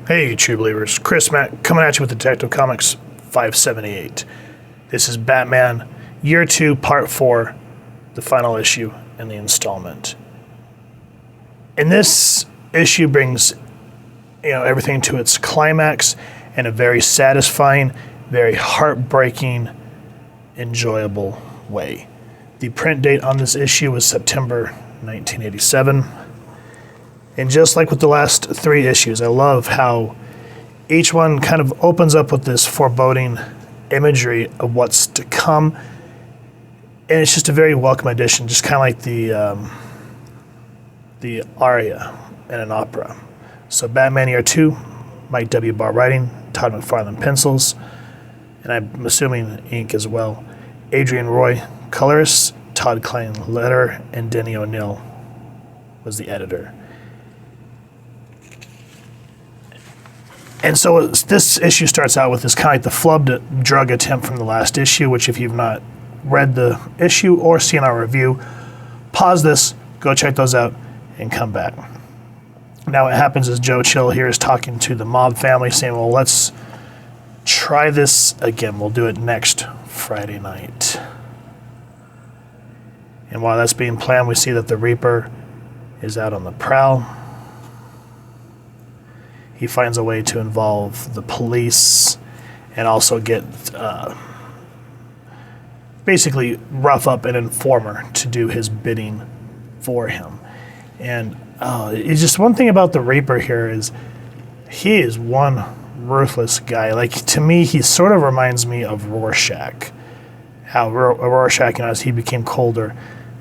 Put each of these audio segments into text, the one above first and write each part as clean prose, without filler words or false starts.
Hey, true believers. Chris Mack coming at you with Detective Comics 578. This is Batman Year 2, Part 4, the final issue in the installment. And this issue brings, everything to its climax in a very satisfying, very heartbreaking, enjoyable way. The print date on this issue was September 1987. And just like with the last 3 issues, I love how each one kind of opens up with this foreboding imagery of what's to come. And it's just a very welcome addition, just kind of like the aria in an opera. So Batman Year 2, Mike W. Barr writing, Todd McFarlane pencils, and I'm assuming ink as well. Adrian Roy, colorist, Todd Klein, letterer, and Denny O'Neil was the editor. And so this issue starts out with this kind of like the flubbed drug attempt from the last issue, which if you've not read the issue or seen our review, pause this, go check those out, and come back. Now what happens is Joe Chill here is talking to the mob family saying, well, let's try this again. We'll do it next Friday night. And while that's being planned, we see that the Reaper is out on the prowl. He finds a way to involve the police and also get, basically rough up an informer to do his bidding for him. And it's just one thing about the Reaper here is he is one ruthless guy. Like, to me, he sort of reminds me of Rorschach. How Rorschach, as he became colder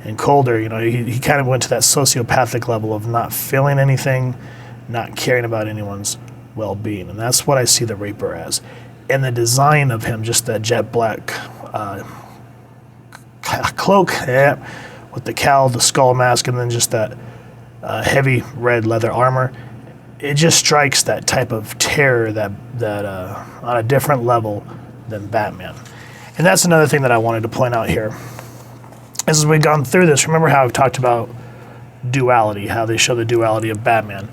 and colder, he kind of went to that sociopathic level of not feeling anything, not caring about anyone's well-being. And that's what I see the Reaper as. And the design of him, just that jet black cloak with the cowl, the skull mask, and then just that heavy red leather armor, it just strikes that type of terror that on a different level than Batman. And that's another thing that I wanted to point out here. As we've gone through this, remember how I've talked about duality, how they show the duality of Batman,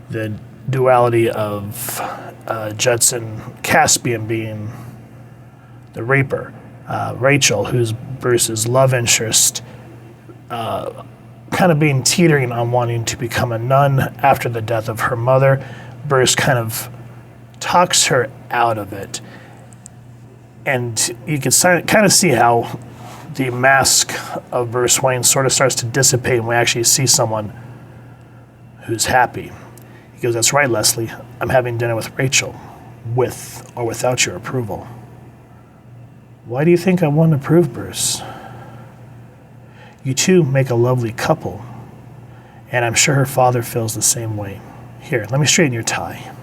the duality of Judson Caspian being the Reaper, Rachel, who's Bruce's love interest, kind of being teetering on wanting to become a nun after the death of her mother. Bruce kind of talks her out of it. And you can kind of see how the mask of Bruce Wayne sort of starts to dissipate when we actually see someone who's happy. He goes, that's right, Leslie. I'm having dinner with Rachel, with or without your approval. Why do you think I wouldn't approve, Bruce? You two make a lovely couple, and I'm sure her father feels the same way. Here, let me straighten your tie.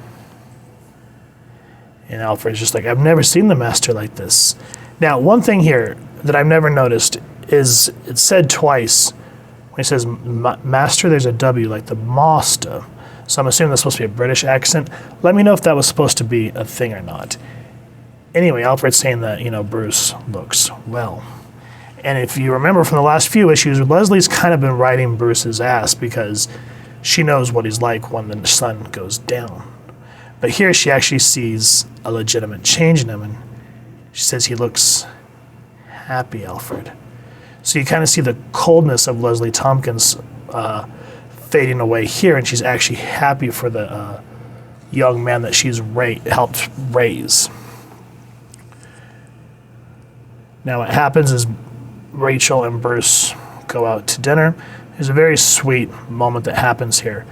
And Alfred's just like, I've never seen the master like this. Now, one thing here that I've never noticed is it's said twice. When he says master, there's a W, like the master. So I'm assuming that's supposed to be a British accent. Let me know if that was supposed to be a thing or not. Anyway, Alfred's saying that, Bruce looks well. And if you remember from the last few issues, Leslie's kind of been riding Bruce's ass because she knows what he's like when the sun goes down. But here she actually sees a legitimate change in him, and she says he looks happy, Alfred. So you kind of see the coldness of Leslie Tompkins fading away here, and she's actually happy for the young man that she's helped raise. Now what happens is Rachel and Bruce go out to dinner. There's a very sweet moment that happens here,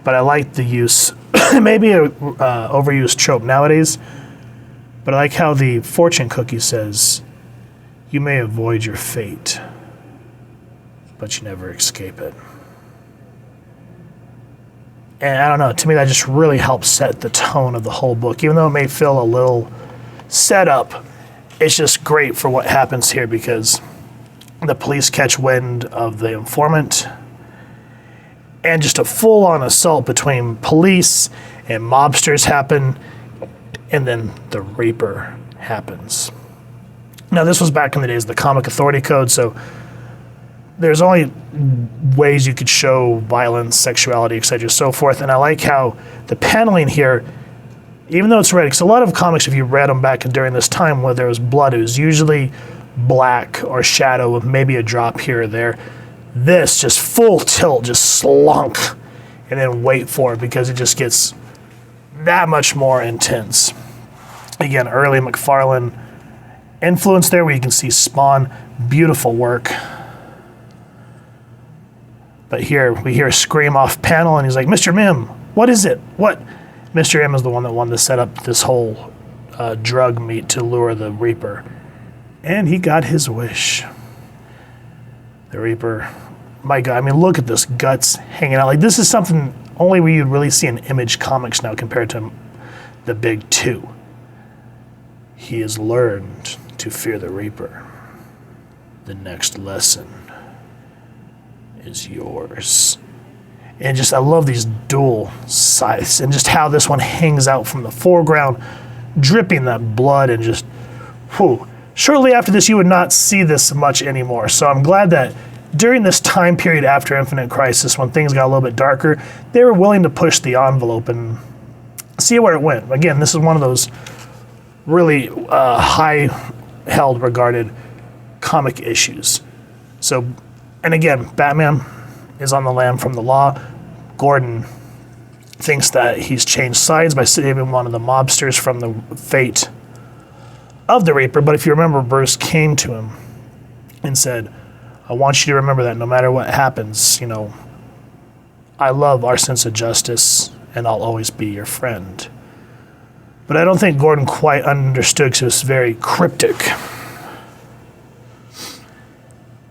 but I like the use, maybe a overused trope nowadays, but I like how the fortune cookie says, you may avoid your fate, but you never escape it. And I don't know, to me that just really helps set the tone of the whole book. Even though it may feel a little set up, it's just great for what happens here because the police catch wind of the informant and just a full-on assault between police and mobsters happen, and then the Reaper happens. Now, this was back in the days of the Comic Authority Code, so there's only ways you could show violence, sexuality, etc., so forth. And I like how the paneling here even though it's red, because a lot of comics, if you read them back during this time where there was blood, it was usually black or shadow with maybe a drop here or there. This just full tilt, just slunk, and then wait for it because it just gets that much more intense. Again, early McFarlane influence there where you can see Spawn, beautiful work. But here we hear a scream off panel and he's like, Mr. Mim, what is it? What? Mr. M is the one that wanted to set up this whole drug meet to lure the Reaper. And he got his wish. The Reaper, my God, I mean, look at this, guts hanging out. Like, this is something only we really see in Image Comics now compared to the big two. He has learned to fear the Reaper. The next lesson is yours. And just, I love these dual sides and just how this one hangs out from the foreground, dripping that blood and just, whew. Shortly after this, you would not see this much anymore. So I'm glad that during this time period after Infinite Crisis, when things got a little bit darker, they were willing to push the envelope and see where it went. Again, this is one of those really high-held regarded comic issues. So, and again, Batman is on the lam from the law. Gordon thinks that he's changed sides by saving one of the mobsters from the fate of the Reaper. But if you remember, Bruce came to him and said, I want you to remember that no matter what happens, you know, I love our sense of justice and I'll always be your friend. But I don't think Gordon quite understood because it was very cryptic.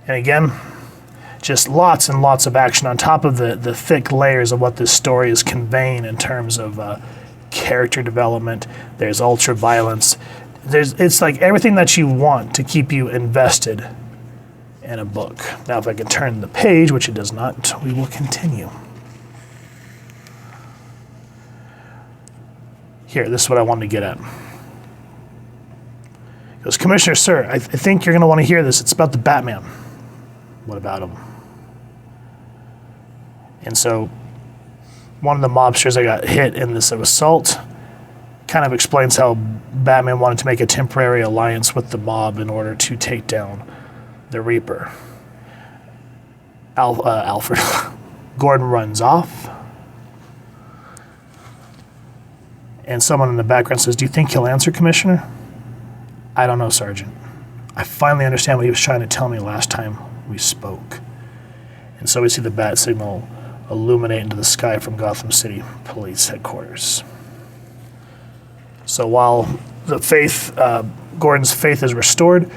And again, just lots and lots of action on top of the thick layers of what this story is conveying in terms of character development. There's ultra violence. It's like everything that you want to keep you invested in a book. Now, if I can turn the page, which it does not, we will continue. Here, this is what I wanted to get at. He goes, Commissioner, sir, I think you're going to want to hear this. It's about the Batman. What about him? And so one of the mobsters that got hit in this assault kind of explains how Batman wanted to make a temporary alliance with the mob in order to take down the Reaper. Alfred Gordon runs off. And someone in the background says, do you think he'll answer, Commissioner? I don't know, Sergeant. I finally understand what he was trying to tell me last time we spoke. And so we see the bat signal illuminate into the sky from Gotham City Police Headquarters. So while the faith, Gordon's faith is restored,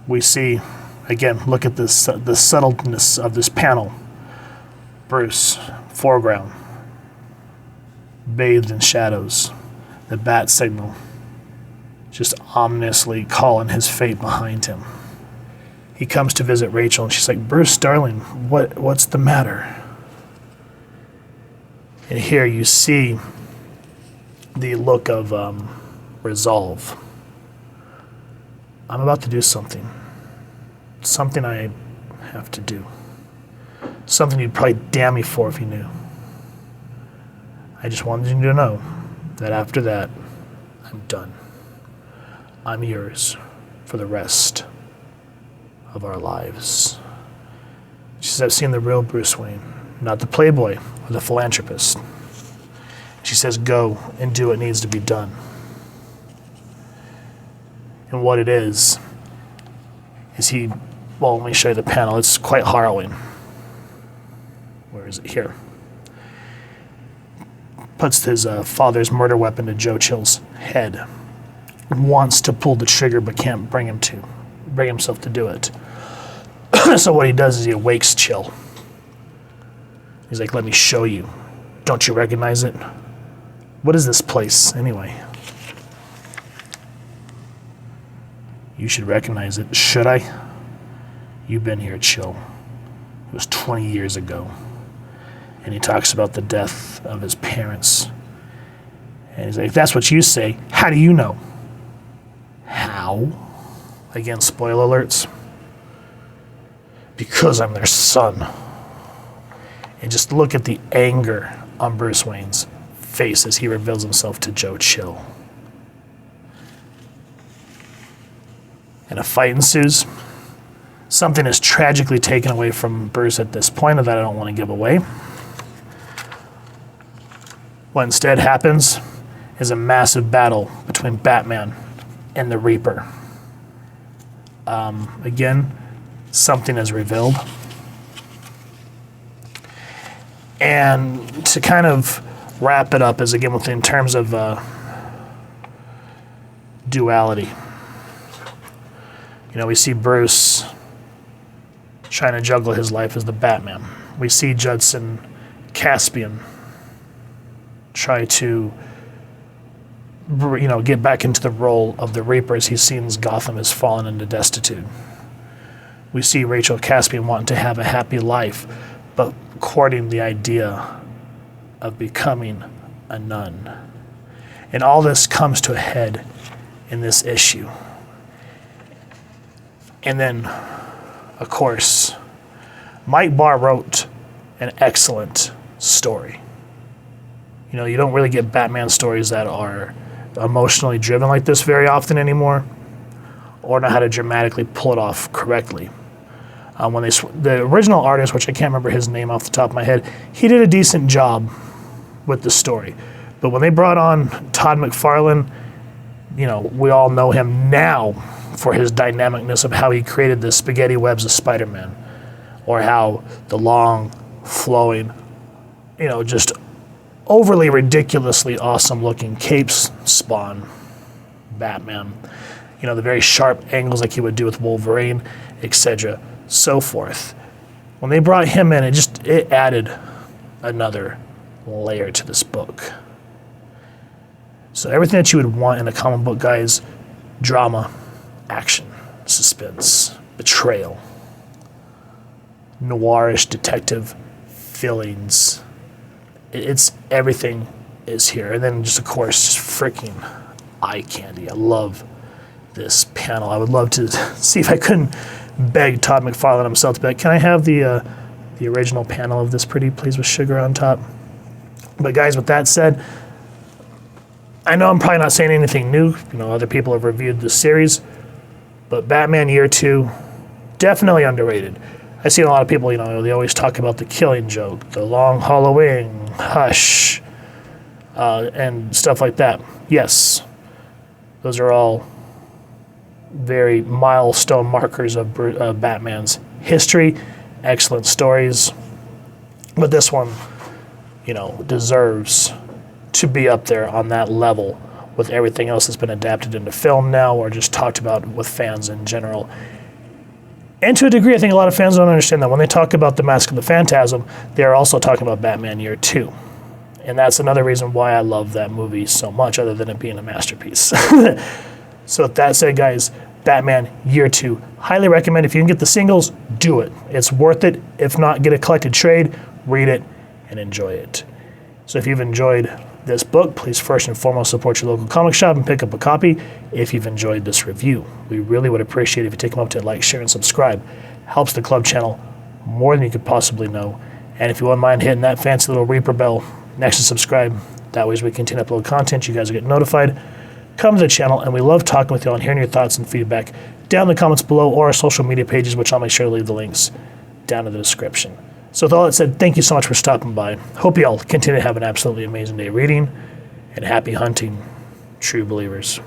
we see, again, look at this, the subtleness of this panel. Bruce, foreground, bathed in shadows. The bat signal, just ominously calling his fate behind him. He comes to visit Rachel, and she's like, Bruce, darling, what's the matter? And here you see the look of resolve. I'm about to do something. Something I have to do. Something you'd probably damn me for if you knew. I just wanted you to know that after that, I'm done. I'm yours for the rest of our lives. She says, I've seen the real Bruce Wayne, not the playboy or the philanthropist. She says, go and do what needs to be done. And what it is he, well, let me show you the panel. It's quite harrowing. Where is it? Here. Puts his father's murder weapon to Joe Chill's head. Wants to pull the trigger but can't bring himself to do it. So what he does is he awakes Chill. He's like, let me show you. Don't you recognize it? What is this place anyway? You should recognize it. Should I? You've been here, Chill. It was 20 years ago. And he talks about the death of his parents. And he's like, if that's what you say, how do you know? How? Again, spoiler alerts. Because I'm their son. And just look at the anger on Bruce Wayne's face as he reveals himself to Joe Chill. And a fight ensues. Something is tragically taken away from Bruce at this point that I don't want to give away. What instead happens is a massive battle between Batman and the Reaper. Again, something is revealed. And to kind of wrap it up is again in terms of duality. You know, we see Bruce trying to juggle his life as the Batman. We see Judson Caspian try to, get back into the role of the Reaper as he sees Gotham has fallen into destitute. We see Rachel Caspian wanting to have a happy life, but courting the idea of becoming a nun. And all this comes to a head in this issue. And then, of course, Mike Barr wrote an excellent story. You know, you don't really get Batman stories that are emotionally driven like this very often anymore, or know how to dramatically pull it off correctly. The original artist, which I can't remember his name off the top of my head, he did a decent job with the story. But when they brought on Todd McFarlane, we all know him now for his dynamicness of how he created the spaghetti webs of Spider-Man, or how the long, flowing, just overly ridiculously awesome looking capes spawn Batman. The very sharp angles like he would do with Wolverine, etc., so forth. When they brought him in, it added another layer to this book. So everything that you would want in a comic book, guys: drama, action, suspense, betrayal, noirish detective feelings. It's everything is here. And then just, of course, just freaking eye candy. I love this panel. I would love to see if I couldn't beg Todd McFarlane himself to be like, can I have the original panel of this pretty please with sugar on top? But guys, with that said, I know I'm probably not saying anything new. Other people have reviewed the series, but Batman Year 2, definitely underrated. I see a lot of people, they always talk about the Killing Joke, the Long Halloween, Hush, and stuff like that. Yes, those are all very milestone markers of Batman's history, excellent stories. But this one, deserves to be up there on that level with everything else that's been adapted into film now, or just talked about with fans in general. And to a degree, I think a lot of fans don't understand that when they talk about The Mask of the Phantasm, they are also talking about Batman Year 2. And that's another reason why I love that movie so much, other than it being a masterpiece. So with that said, guys, Batman Year 2, highly recommend. If you can get the singles, do it. It's worth it. If not, get a collected trade, read it, and enjoy it. So if you've enjoyed this book, please first and foremost support your local comic shop and pick up a copy if you've enjoyed this review. We really would appreciate it if you take a moment to like, share, and subscribe. Helps the club channel more than you could possibly know. And if you wouldn't mind hitting that fancy little Reaper bell next to subscribe, that way as we continue to upload content, you guys will get notified. Come to the channel, and we love talking with you all and hearing your thoughts and feedback down in the comments below, or our social media pages, which I'll make sure to leave the links down in the description. So with all that said, thank you so much for stopping by. Hope you all continue to have an absolutely amazing day reading, and happy hunting, true believers.